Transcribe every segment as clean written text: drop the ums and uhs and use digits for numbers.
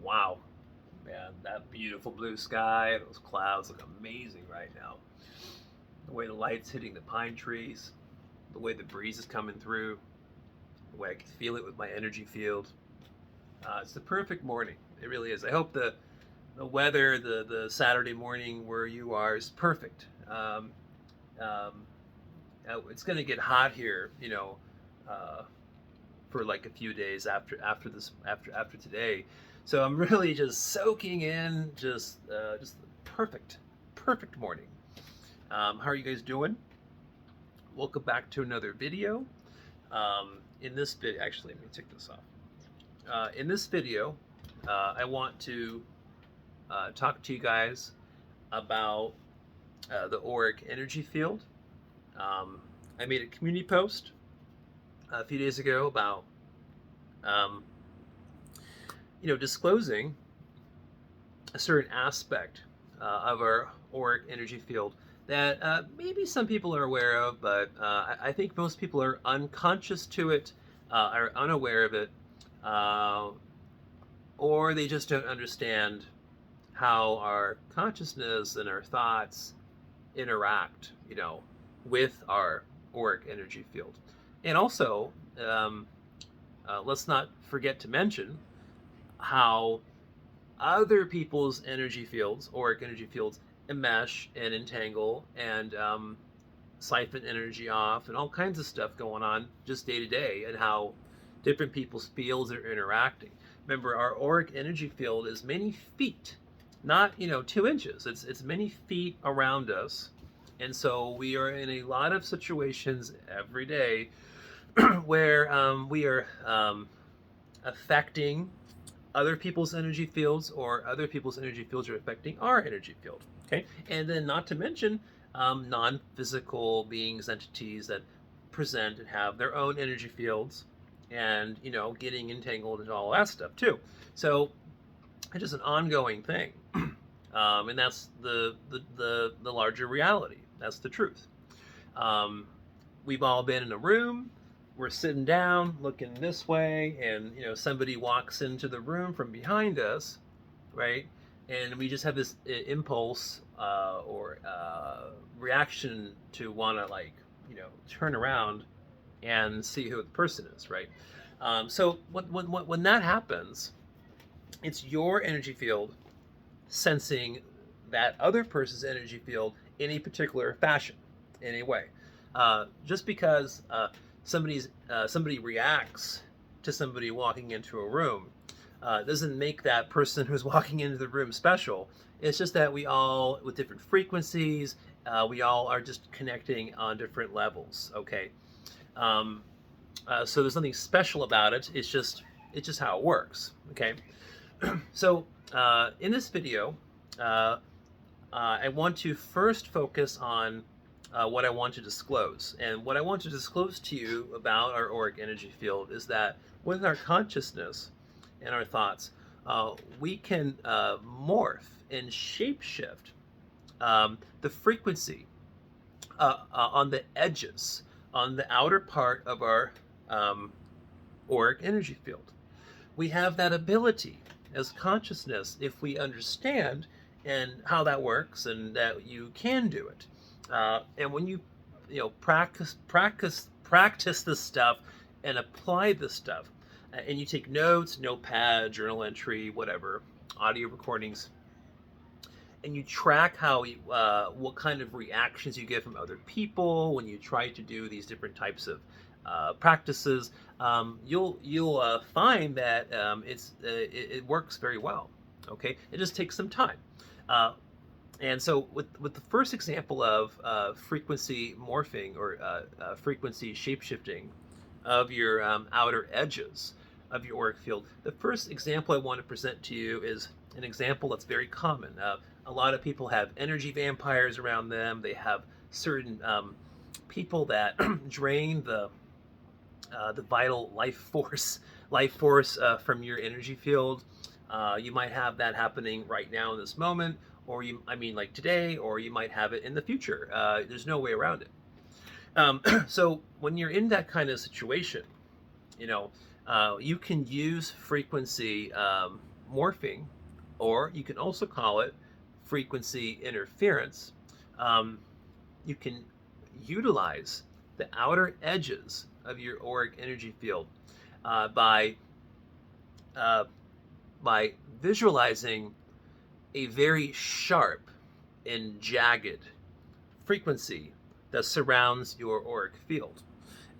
Wow, man, that beautiful blue sky, those clouds look amazing right now. The way the light's hitting the pine trees, the way the breeze is coming through, the way I can feel it with my energy field. It's the perfect morning. It really is. I hope the weather, the Saturday morning where you are is perfect. Um, it's going to get hot here, uh, for like a few days after today. So I'm really just soaking in just perfect morning. How are you guys doing? Welcome back to another video. In this video, actually, let me take this off. In this video, I want to talk to you guys about the auric energy field. Um, I made a community post a few days ago about um, disclosing a certain aspect of our auric energy field that maybe some people are aware of, but I think most people are unconscious to it, are unaware of it, uh, or they just don't understand how our consciousness and our thoughts interact, with our auric energy field. And also, let's not forget to mention how other people's energy fields, auric energy fields, enmesh and entangle and siphon energy off and all kinds of stuff going on just day to day, and how different people's fields are interacting. Remember, our auric energy field is many feet, not 2 inches. It's many feet around us, and so we are in a lot of situations every day where we are affecting other people's energy fields, or other people's energy fields are affecting our energy field. Okay, and then not to mention non-physical beings, entities that present and have their own energy fields, and getting entangled into all that stuff too. So it's just an ongoing thing, and that's the larger reality. That's the truth. Um, we've all been in a room, we're sitting down looking this way, and somebody walks into the room from behind us, right? And we just have this impulse or reaction to want to, like, turn around and see who the person is, right? So when that happens, it's your energy field sensing that other person's energy field in a particular fashion, in a way. Just because somebody reacts to somebody walking into a room doesn't make that person who's walking into the room special. It's just that we all, with different frequencies, we all are just connecting on different levels. Okay, um, so there's nothing special about it. It's just how it works. Okay, so in this video, uh, I want to first focus on what I want to disclose. And what I want to disclose to you about our auric energy field is that with our consciousness and our thoughts, we can morph and shapeshift the frequency on the edges, on the outer part of our um, auric energy field. We have that ability as consciousness if we understand and how that works, and that you can do it. And when you practice this stuff and apply this stuff, and you take notes, notepad, journal entry, whatever, audio recordings, and you track how what kind of reactions you get from other people when you try to do these different types of practices, you'll find that it works very well. Okay, it just takes some time. Uh, and so with the first example of frequency morphing, or frequency shapeshifting of your outer edges of your auric field, the first example I want to present to you is an example that's very common. A lot of people have energy vampires around them. They have certain people that drain the vital life force from your energy field. You might have that happening right now in this moment, or like today, or you might have it in the future. There's no way around it. So when you're in that kind of situation, you can use frequency morphing, or you can also call it frequency interference. Um, you can utilize the outer edges of your auric energy field uh, by uh, by visualizing a very sharp and jagged frequency that surrounds your auric field.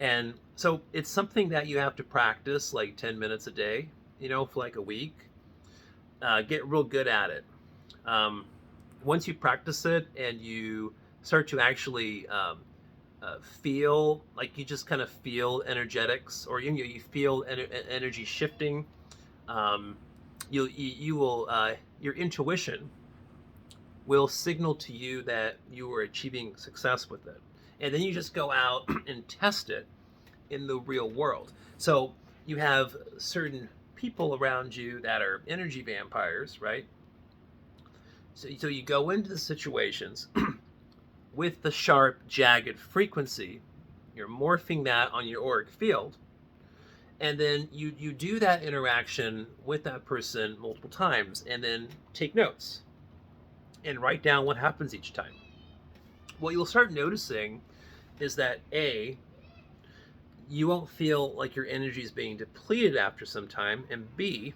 And so it's something that you have to practice like 10 minutes a day, for like a week. Get real good at it. Um, Once you practice it and you start to actually feel like you just kind of feel energetics, or you feel energy shifting, um, you will your intuition will signal to you that you are achieving success with it, and then you just go out and test it in the real world. So you have certain people around you that are energy vampires, right? So you go into the situations with the sharp, jagged frequency. You're morphing that on your auric field, and then you do that interaction with that person multiple times, and then take notes and write down what happens each time. What you'll start noticing is that you won't feel like your energy is being depleted after some time, and B,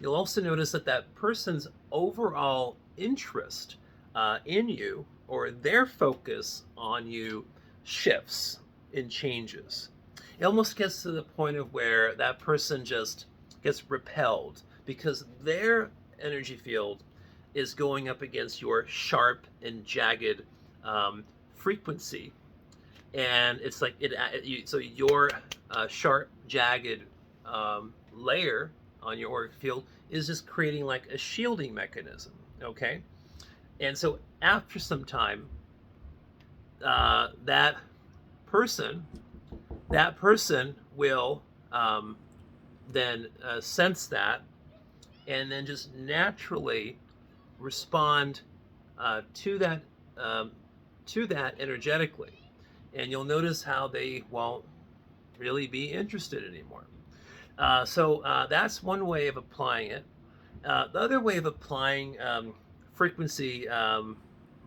you'll also notice that that person's overall interest in you, or their focus on you, shifts and changes. It almost gets to the point of where that person just gets repelled because their energy field is going up against your sharp and jagged frequency, and it's like so your sharp, jagged layer on your auric field is just creating like a shielding mechanism. Okay, and so after some time, that person will then sense that, and then just naturally respond to that energetically, and you'll notice how they won't really be interested anymore. So that's one way of applying it. The other way of applying frequency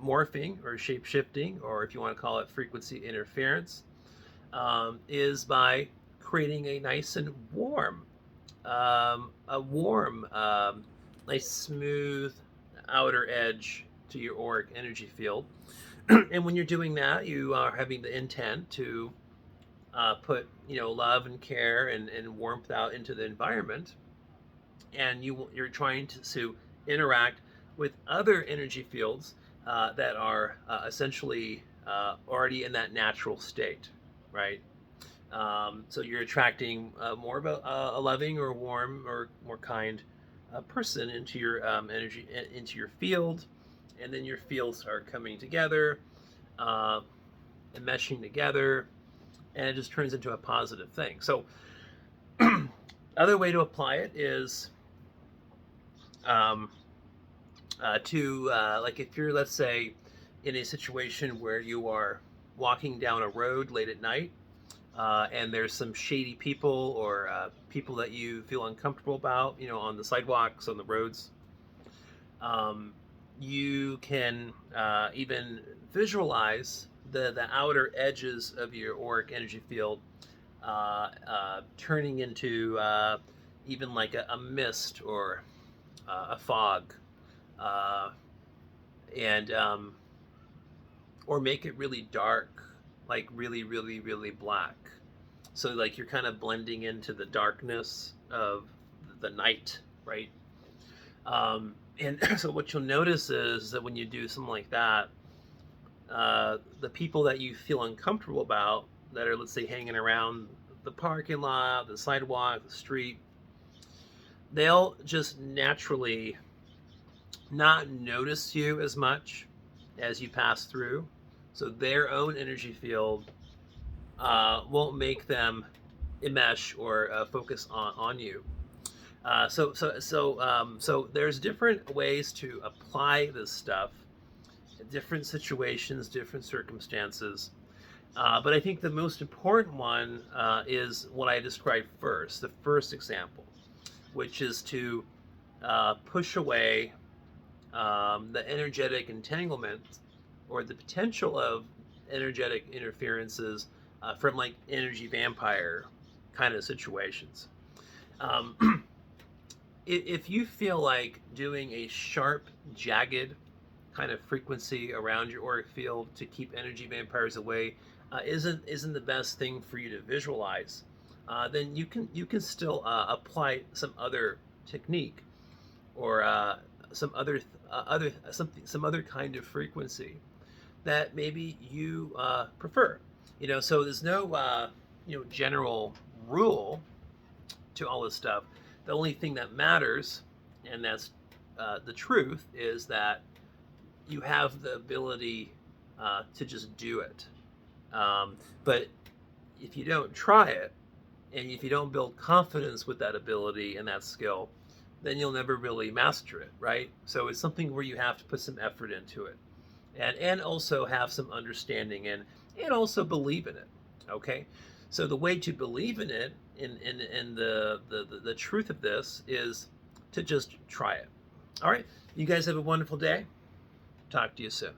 morphing or shape shifting, or if you want to call it frequency interference, is by creating a nice and warm, nice smooth outer edge to your auric energy field. And when you're doing that, you are having the intent to put love and care and warmth out into the environment, and you're trying to interact with other energy fields that are essentially already in that natural state, right? So you're attracting more of a loving or warm or more kind person into your energy, into your field, and then your fields are coming together and meshing together, and it just turns into a positive thing. So other way to apply it is like if you're, let's say, in a situation where you are walking down a road late at night, and there's some shady people or people that you feel uncomfortable about, on the sidewalks, on the roads. You can even visualize the outer edges of your auric energy field turning into even like a mist or a fog, and or make it really dark, like really, really, really black. So like you're kind of blending into the darkness of the night, right? And so what you'll notice is that when you do something like that, the people that you feel uncomfortable about, that are, let's say, hanging around the parking lot, the sidewalk, the street, they'll just naturally not notice you as much as you pass through. So their own energy field won't make them enmesh or focus on you. So there's different ways to apply this stuff in different situations, different circumstances. But I think the most important one is what I described first, the first example. which is to push away the energetic entanglement or the potential of energetic interferences from like energy vampire kind of situations. If you feel like doing a sharp, jagged kind of frequency around your auric field to keep energy vampires away isn't the best thing for you to visualize, then you can still apply some other technique or some other kind of frequency that maybe you prefer. So there's no general rule to all this stuff. The only thing that matters, and that's the truth, is that you have the ability to just do it. But if you don't try it, and if you don't build confidence with that ability and that skill, then you'll never really master it, right? So it's something where you have to put some effort into it, and also have some understanding and also believe in it. Okay, so the way to believe in it, in the truth of this, is to just try it. All right, you guys have a wonderful day. Talk to you soon.